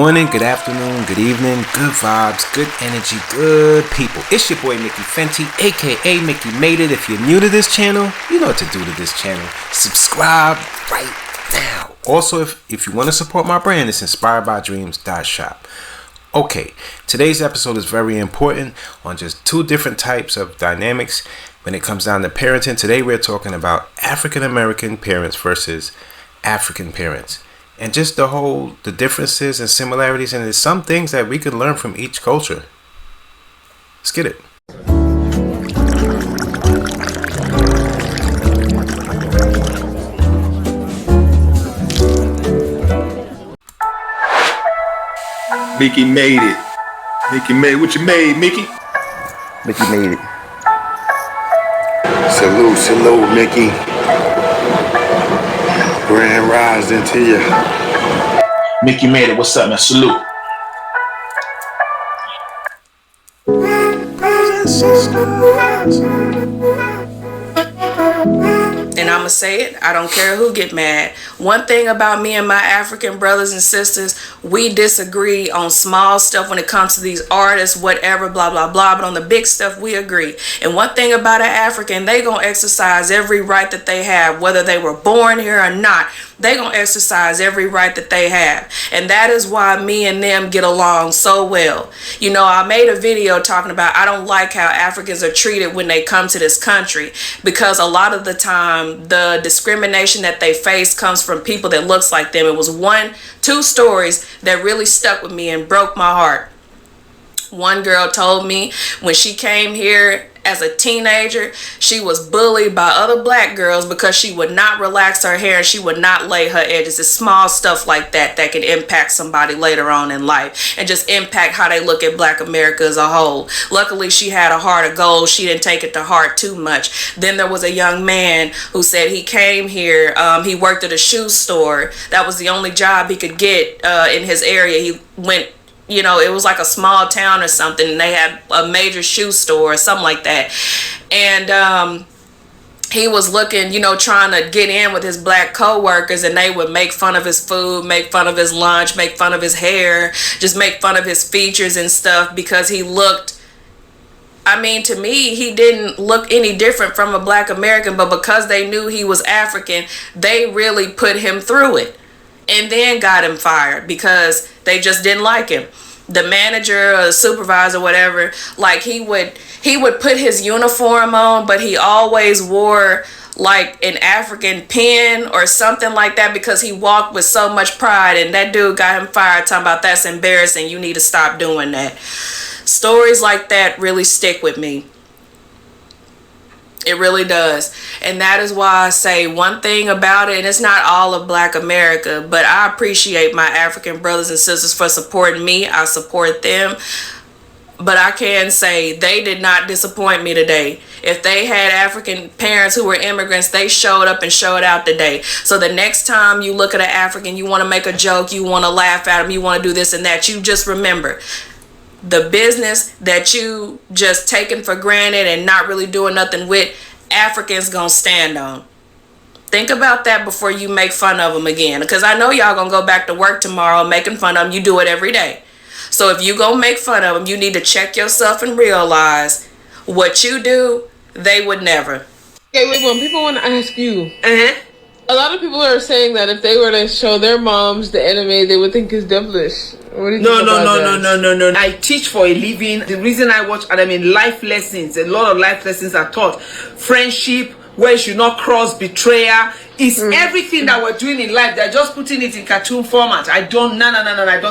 morning, good afternoon, good evening, good vibes, good energy, good people. It's your boy Mickey Fenty, aka Mickey Made It. If you're new to this channel, you know what to do to this channel. Subscribe right now. Also, if you want to support my brand, it's inspiredbydreams.shop. Okay, today's episode is very important on just two different types of dynamics when it comes down to parenting. Today we're talking about African American parents versus African parents. And just the differences and similarities, and there's some things that we can learn from each culture. Let's get it. Mickey made it. Mickey made it. What you made, Mickey? Mickey made it. Salute, Mickey. Grand rising to you. Mickey made it. What's up, man? Salute. And I'ma say it, I don't care who get mad. One thing about me and my African brothers and sisters, we disagree on small stuff when it comes to these artists, whatever, blah, blah, blah. But on the big stuff, we agree. And one thing about an African, they gonna exercise every right that they have, whether they were born here or not. They gonna exercise every right that they have. And that is why me and them get along so well. You know, I made a video talking about I don't like how Africans are treated when they come to this country, because a lot of the time the discrimination that they face comes from people that looks like them. It was two stories that really stuck with me and broke my heart. One girl told me when she came here as a teenager, she was bullied by other black girls because she would not relax her hair and she would not lay her edges. It's small stuff like that that can impact somebody later on in life and just impact how they look at Black America as a whole. Luckily, she had a heart of gold. She didn't take it to heart too much. Then there was a young man who said he came here. He worked at a shoe store. That was the only job he could get in his area. He went, you know, it was like a small town or something, and they had a major shoe store or something like that. And he was looking, you know, trying to get in with his black co-workers, and they would make fun of his food, make fun of his lunch, make fun of his hair, just make fun of his features and stuff, because he looked, I mean, to me, he didn't look any different from a Black American, but because they knew he was African, they really put him through it. And then got him fired because they just didn't like him. The manager or the supervisor, whatever, like he would put his uniform on, but he always wore like an African pin or something like that because he walked with so much pride, and that dude got him fired, talking about that's embarrassing, you need to stop doing that. Stories like that really stick with me. It really does. And that is why I say one thing about it, and it's not all of Black America, but I appreciate my African brothers and sisters for supporting me. I support them. But I can say they did not disappoint me today. If they had African parents who were immigrants, they showed up and showed out today. So the next time you look at an African, you want to make a joke, you want to laugh at them, you want to do this and that, you just remember, the business that you just taken for granted and not really doing nothing with, Africans gonna stand on. Think about that before you make fun of them again, because I know y'all gonna go back to work tomorrow making fun of them. You do it every day. So if you gonna make fun of them, you need to check yourself and realize what you do, they would never. Okay, wait, when people want to ask you, a lot of people are saying that if they were to show their moms the anime, they would think it's devilish. What do you think about that? No. I teach for a living. The reason I watch anime, life lessons. A lot of life lessons are taught. Friendship, where you should not cross, betrayal. It's everything that we're doing in life. They're just putting it in cartoon format. I don't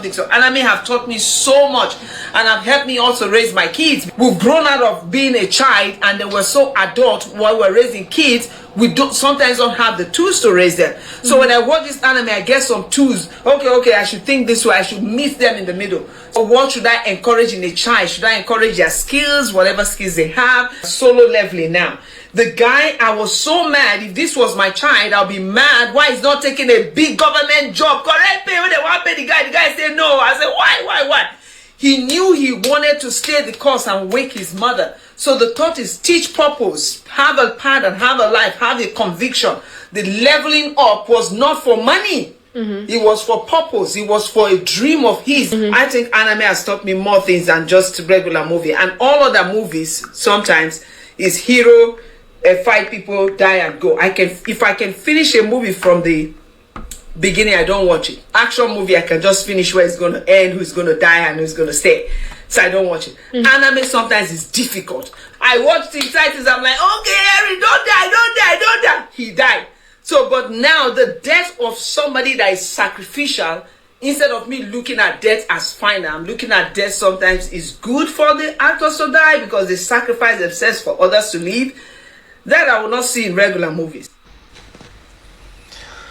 think so. Anime have taught me so much, and have helped me also raise my kids. We've grown out of being a child, and they were so adult while we're raising kids. We sometimes don't have the tools to raise them. So when I watch this anime, I get some tools. Okay, I should think this way. I should meet them in the middle. So what should I encourage in a child? Should I encourage their skills, whatever skills they have? Solo leveling now. The guy, I was so mad. If this was my child, I'll be mad. Why he's not taking a big government job? Correct pay when they want to pay the guy. The guy said no. I said, why? He knew he wanted to stay the course and wake his mother. So the thought is teach purpose, have a pattern, have a life, have a conviction. The leveling up was not for money. It was for purpose. It was for a dream of his. I think anime has taught me more things than just regular movie. And all other movies sometimes is hero, fight people, die and go. If I can finish a movie from the beginning, I don't watch it. Action movie, I can just finish where it's going to end, who's going to die and who's going to stay. So I don't watch it. Anime sometimes is difficult. I watch the titles, I'm like, okay, Harry, don't die. He died. So, but now the death of somebody that is sacrificial, instead of me looking at death as final, I'm looking at death sometimes is good for the actors to die because they sacrifice themselves for others to live. That I will not see in regular movies.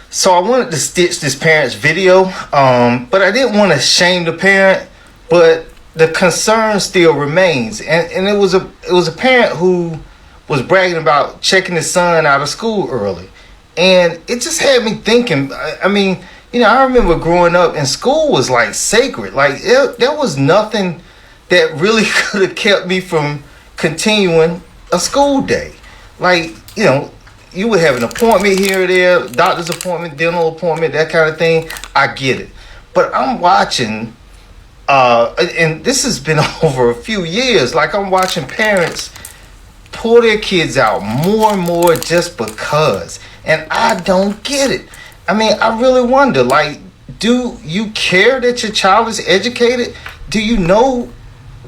So I wanted to stitch this parent's video, but I didn't want to shame the parent, but the concern still remains. And it was a parent who was bragging about checking his son out of school early. And it just had me thinking, I mean, I remember growing up and school was like sacred. Like there was nothing that really could have kept me from continuing a school day. Like, you would have an appointment here or there, doctor's appointment, dental appointment, that kind of thing. I get it. But I'm watching, and this has been over a few years, like I'm watching parents pull their kids out more and more just because. And I don't get it. I mean, I really wonder, like, do you care that your child is educated? Do you know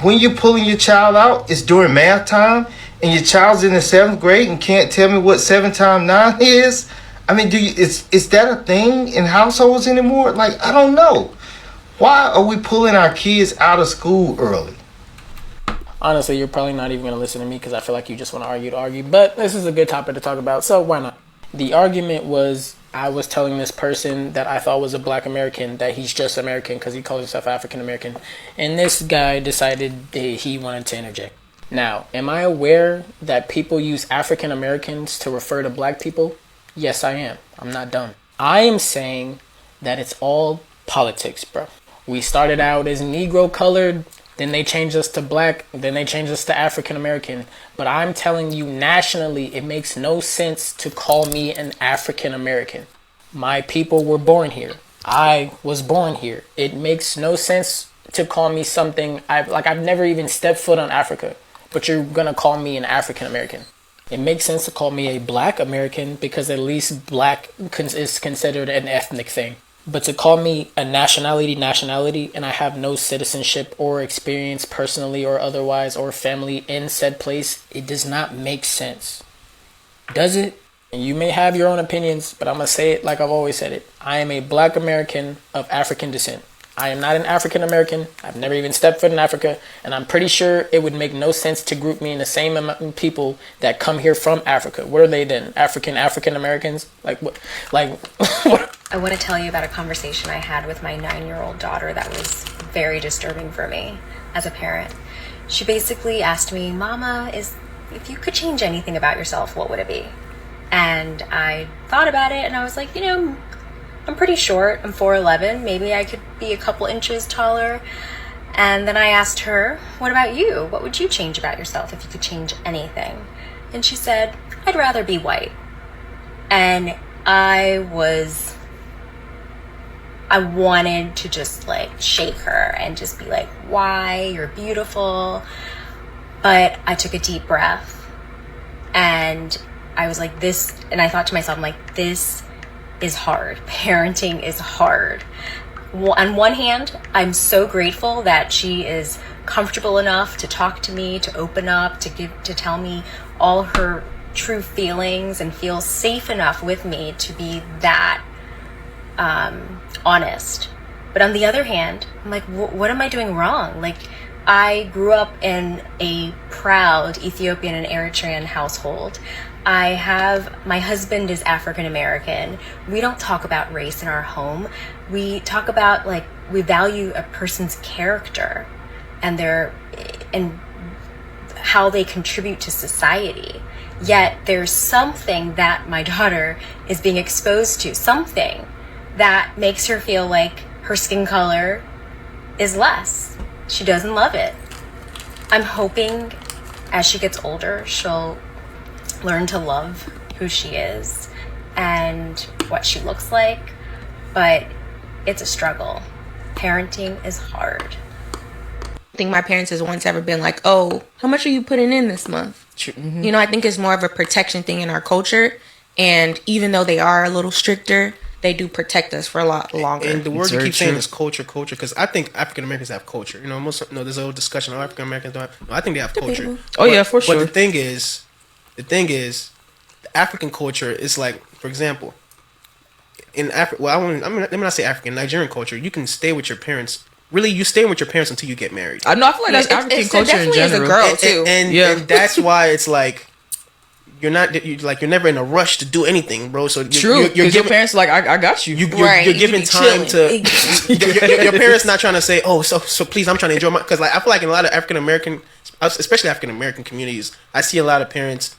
when you're pulling your child out, it's during math time, and your child's in the 7th grade and can't tell me what 7 times 9 is? I mean, is that a thing in households anymore? Like, I don't know. Why are we pulling our kids out of school early? Honestly, you're probably not even going to listen to me because I feel like you just want to argue. But this is a good topic to talk about, so why not? The argument was, I was telling this person that I thought was a black American that he's just American because he calls himself African American. And this guy decided that he wanted to interject. Now, am I aware that people use African Americans to refer to black people? Yes, I am. I'm not dumb. I am saying that it's all politics, bro. We started out as Negro colored, then they changed us to black, then they changed us to African American. But I'm telling you, nationally, it makes no sense to call me an African American. My people were born here. I was born here. It makes no sense to call me something. I've never even stepped foot on Africa, but you're gonna call me an African American. It makes sense to call me a black American because at least black is considered an ethnic thing. But to call me a nationality, and I have no citizenship or experience personally or otherwise or family in said place, it does not make sense. Does it? And you may have your own opinions, but I'm going to say it like I've always said it. I am a black American of African descent. I am not an African American. I've never even stepped foot in Africa, and I'm pretty sure it would make no sense to group me in the same amount of people that come here from Africa. What are they then? African Americans? Like what? I want to tell you about a conversation I had with my 9-year-old daughter that was very disturbing for me as a parent. She basically asked me, "Mama, if you could change anything about yourself, what would it be?" And I thought about it, and I was like, I'm pretty short. I'm 4'11". Maybe I could be a couple inches taller. And then I asked her, "What about you? What would you change about yourself if you could change anything?" And she said, "I'd rather be white." And I wanted to just shake her and just be like, "Why? You're beautiful." But I took a deep breath and I was like, and I thought to myself, I'm like, this is hard. Parenting is hard. On one hand, I'm so grateful that she is comfortable enough to talk to me, to open up, to tell me all her true feelings and feel safe enough with me to be that honest. But on the other hand, I'm like, what am I doing wrong? I grew up in a proud Ethiopian and Eritrean household. My husband is African American. We don't talk about race in our home. We talk about we value a person's character and how they contribute to society. Yet there's something that my daughter is being exposed to, something that makes her feel like her skin color is less. She doesn't love it. I'm hoping as she gets older, she'll learn to love who she is and what she looks like. but it's a struggle. Parenting is hard. I think my parents has once ever been like, oh, how much are you putting in this month? You know, I think it's more of a protection thing in our culture. And even though they are a little stricter, they do protect us for a lot longer. And the word you keep saying is culture, because I think African Americans have culture. You know, there's a whole discussion of African Americans don't have. No, I think they have culture. Yeah, for sure. But the thing is, the African culture is like, for example, in Africa. Well, let me not say African, Nigerian culture. You can stay with your parents. Really, you stay with your parents until you get married. I know. I feel like that's African culture in general. As a girl too. And that's why it's like you're never in a rush to do anything, bro. So true, because your parents are like, I got you. You're giving time to your parents. Not trying to say, oh, so please, I'm trying to enjoy my, because like I feel like in a lot of African American, especially African American communities, I see a lot of parents.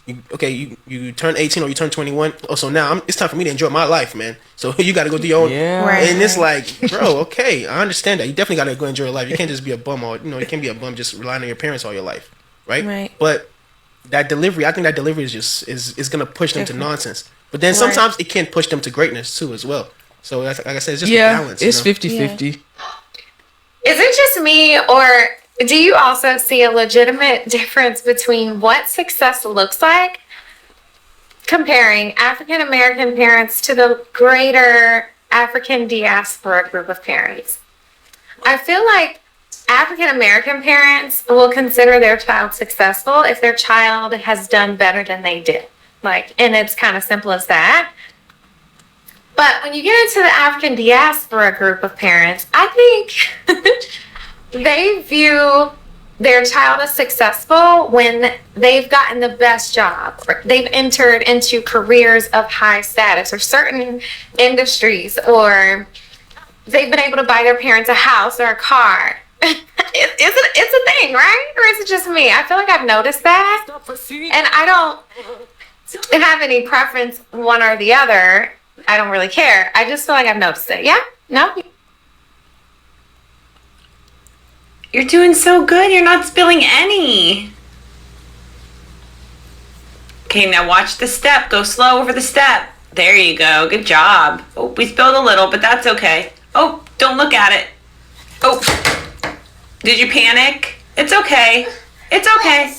You turn 18 or you turn 21. Oh, so now it's time for me to enjoy my life, man. So you got to go do your own. Yeah. Right. And it's like, bro, okay, I understand that. You definitely got to go enjoy your life. You can't just be a bum you can't be a bum just relying on your parents all your life, right? Right. But that delivery, I think that delivery is gonna push them to nonsense. But then sometimes it can push them to greatness too as well. So that's, like I said, it's just a balance. It's 50-50. Is it just me, or do you also see a legitimate difference between what success looks like comparing African American parents to the greater African diaspora group of parents? I feel like African American parents will consider their child successful if their child has done better than they did. And it's kind of simple as that. But when you get into the African diaspora group of parents, I think they view their child as successful when they've gotten the best job, or they've entered into careers of high status or certain industries, or they've been able to buy their parents a house or a car. It's a thing, right? Or is it just me? I feel like I've noticed that, and I don't have any preference one or the other. I don't really care. I just feel like I've noticed it. Yeah? No? You're doing so good. You're not spilling any. Okay, now watch the step. Go slow over the step. There you go. Good job. Oh, we spilled a little, but that's okay. Oh, don't look at it. Oh, did you panic? It's okay. It's okay.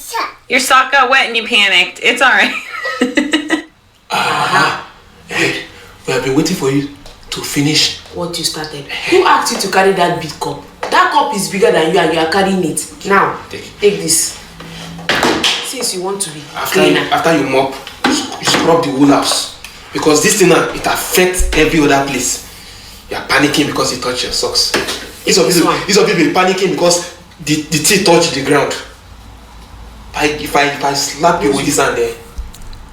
Your sock got wet and you panicked. It's all right. Hey, we have been waiting for you to finish what you started. Who asked you to carry that big cup? That cup is bigger than you and you are carrying it. Now, take this. Since you want to be cleaner. After you mop, you scrub the whole house. Because this thing now, it affects every other place. You are panicking because you touch your socks. These of people panicking because the tea touched the ground. If I slap you with this hand there,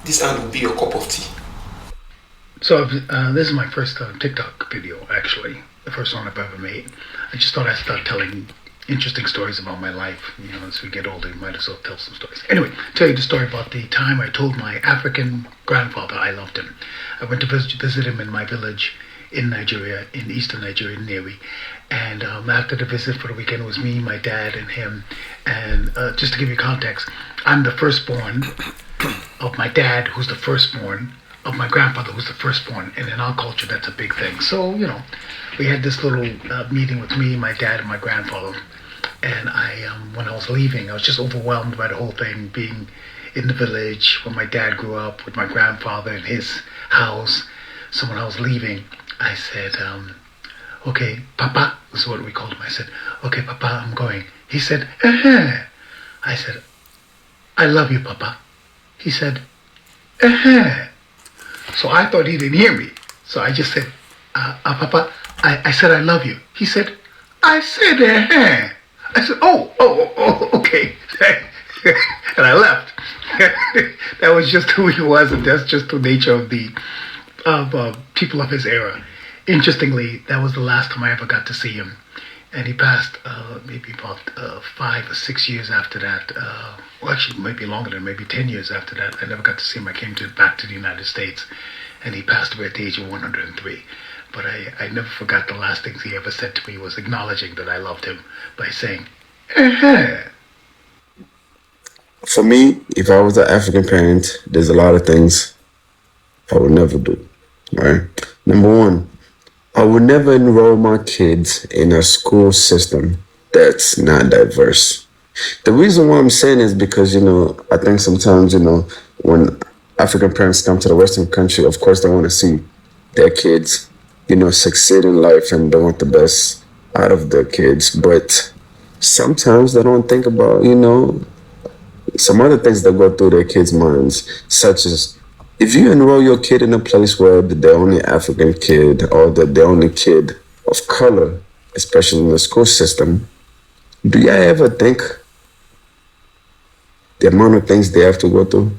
this hand will be your cup of tea. So this is my first TikTok video, actually. The first one I've ever made. I just thought I'd start telling interesting stories about my life. You know, as we get older, you might as well tell some stories. Anyway, tell you the story about the time I told my African grandfather I loved him. I went to visit him in my village in Nigeria, in eastern Nigeria, Nnewi. And after the visit for the weekend, it was me, my dad, and him. And just to give you context, I'm the firstborn of my dad, who's the firstborn of my grandfather, who's the firstborn. And in our culture, that's a big thing. So, you know, we had this little meeting with me, my dad, and my grandfather. And when I was leaving, I was just overwhelmed by the whole thing, being in the village where my dad grew up, with my grandfather in his house. So when I was leaving, I said, okay, Papa, this is what we called him. I said, okay, Papa, I'm going. He said, I said, I love you, Papa. He said, So I thought he didn't hear me. So I just said, Papa, I said I love you. He said, I said, I said, oh, okay. And I left. That was just who he was, and that's just the nature of the people of his era. Interestingly, that was the last time I ever got to see him. And he passed maybe about 5 or 6 years after that. Well, actually, maybe longer than maybe 10 years after that. I never got to see him. I came back to the United States, and he passed away at the age of 103. But I never forgot the last things he ever said to me was acknowledging that I loved him by saying, For me, if I was an African parent, there's a lot of things I would never do, right? Number one, I would never enroll my kids in a school system that's not diverse. The reason why I'm saying is because, I think sometimes, when African parents come to the Western country, of course, they want to see their kids, succeed in life and they want the best out of their kids. But sometimes they don't think about, some other things that go through their kids' minds, such as if you enroll your kid in a place where the only African kid or the only kid of color, especially in the school system, do you ever think the amount of things they have to go through?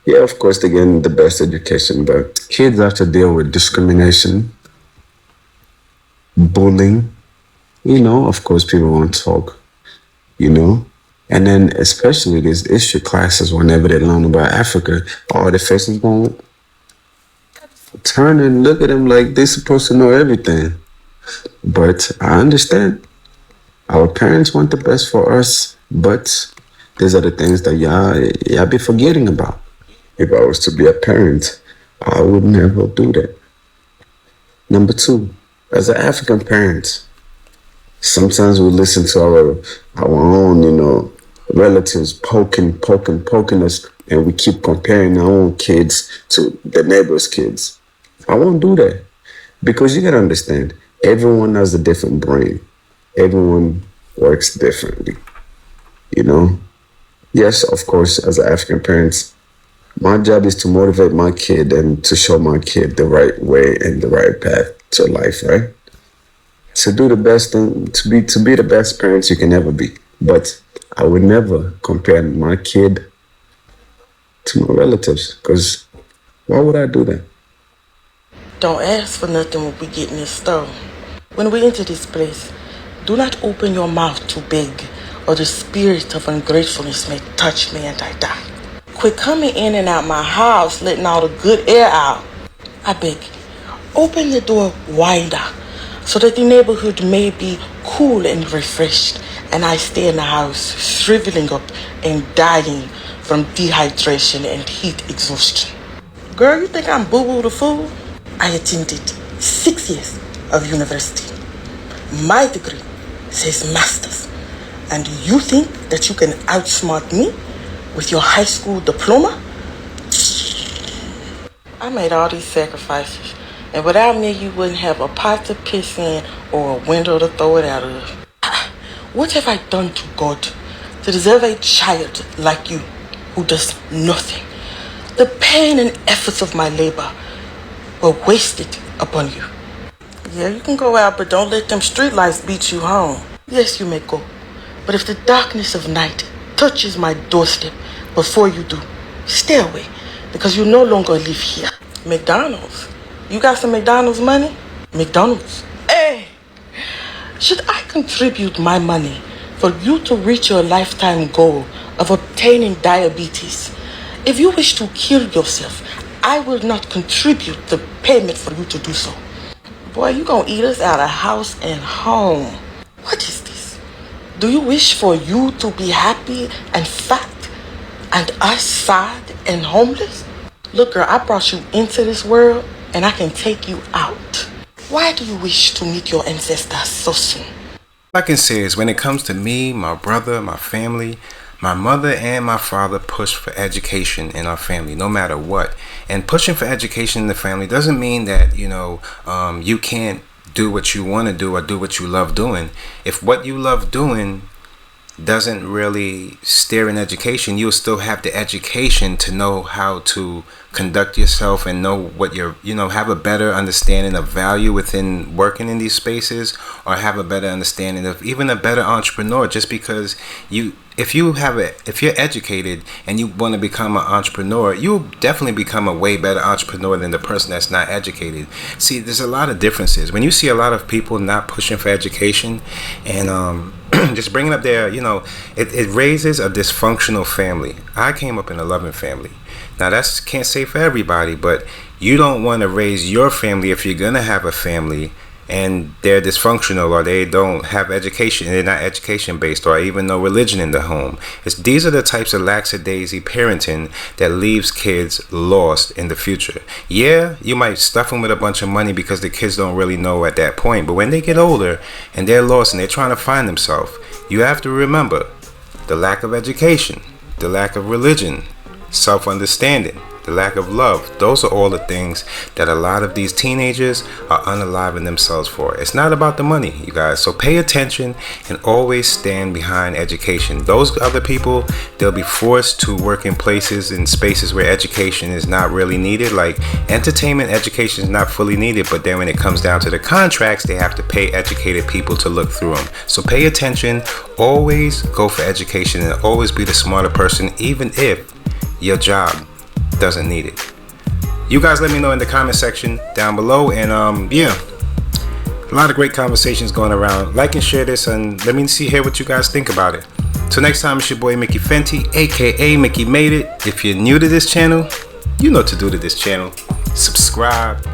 Yeah, of course, they're getting the best education, but kids have to deal with discrimination, bullying. Of course, people won't talk, And then especially these history classes, whenever they learn about Africa, all the faces going to turn and look at them like they're supposed to know everything. But I understand. Our parents want the best for us, but these are the things that y'all be forgetting about. If I was to be a parent, I would never do that. Number two, as an African parent, sometimes we listen to our own, relatives poking us, and we keep comparing our own kids to the neighbor's kids. I won't do that because you gotta understand, everyone has a different brain. Everyone works differently, Yes, of course, as an African parent, my job is to motivate my kid and to show my kid the right way and the right path to life, right? To do the best thing, to be the best parents you can ever be. But I would never compare my kid to my relatives, because why would I do that? Don't ask for nothing when we get in this store. When we enter this place, do not open your mouth to beg, or the spirit of ungratefulness may touch me and I die. Quit coming in and out my house, letting all the good air out. I beg you, open the door wider so that the neighborhood may be cool and refreshed, and I stay in the house shriveling up and dying from dehydration and heat exhaustion. Girl, you think I'm boo-boo the fool? I attended 6 years of university. My degree says master's, and you think that you can outsmart me with your high school diploma? I made all these sacrifices, and without me, you wouldn't have a pot to piss in or a window to throw it out of. What have I done to God to deserve a child like you who does nothing? The pain and efforts of my labor were wasted upon you. Yeah, you can go out, but don't let them streetlights beat you home. Yes, you may go, but if the darkness of night touches my doorstep before you do, stay away, because you no longer live here. McDonald's. You got some McDonald's money? McDonald's. Hey! Should I contribute my money for you to reach your lifetime goal of obtaining diabetes? If you wish to kill yourself, I will not contribute the payment for you to do so. Boy, you gonna eat us out of house and home. What is this? Do you wish for you to be happy and fat and us sad and homeless? Look, girl, I brought you into this world and I can take you out. Why do you wish to meet your ancestors so soon? All I can say is when it comes to me, my brother, my family, my mother and my father push for education in our family, no matter what. And pushing for education in the family doesn't mean that, you can't do what you want to do or do what you love doing. If what you love doing doesn't really steer in education, you'll still have the education to know how to conduct yourself and know what you're, have a better understanding of value within working in these spaces, or have a better understanding of even a better entrepreneur. Just because if you're educated and you want to become an entrepreneur, you'll definitely become a way better entrepreneur than the person that's not educated. See, there's a lot of differences. When you see a lot of people not pushing for education and just bringing up their, it raises a dysfunctional family. I came up in a loving family. Now that's can't say for everybody, but you don't want to raise your family, if you're gonna have a family, and they're dysfunctional, or they don't have education, they're not education based, or even no religion in the home. These are the types of lackadaisy parenting that leaves kids lost in the future. Yeah, you might stuff them with a bunch of money because the kids don't really know at that point, but when they get older and they're lost and they're trying to find themselves, you have to remember the lack of education, the lack of religion, self-understanding, the lack of love. Those are all the things that a lot of these teenagers are unaliving themselves for. It's not about the money, you guys. So pay attention and always stand behind education. Those other people, they'll be forced to work in places and spaces where education is not really needed. Like entertainment education is not fully needed, but then when it comes down to the contracts, they have to pay educated people to look through them. So pay attention, always go for education, and always be the smarter person, even if your job doesn't need it. You guys let me know in the comment section down below, and yeah, a lot of great conversations going around. Like and share this, and let me hear what you guys think about it. Till next time, it's your boy Mickey Fenty, aka Mickey Made It. If you're new to this channel, you know what to do to this channel. Subscribe,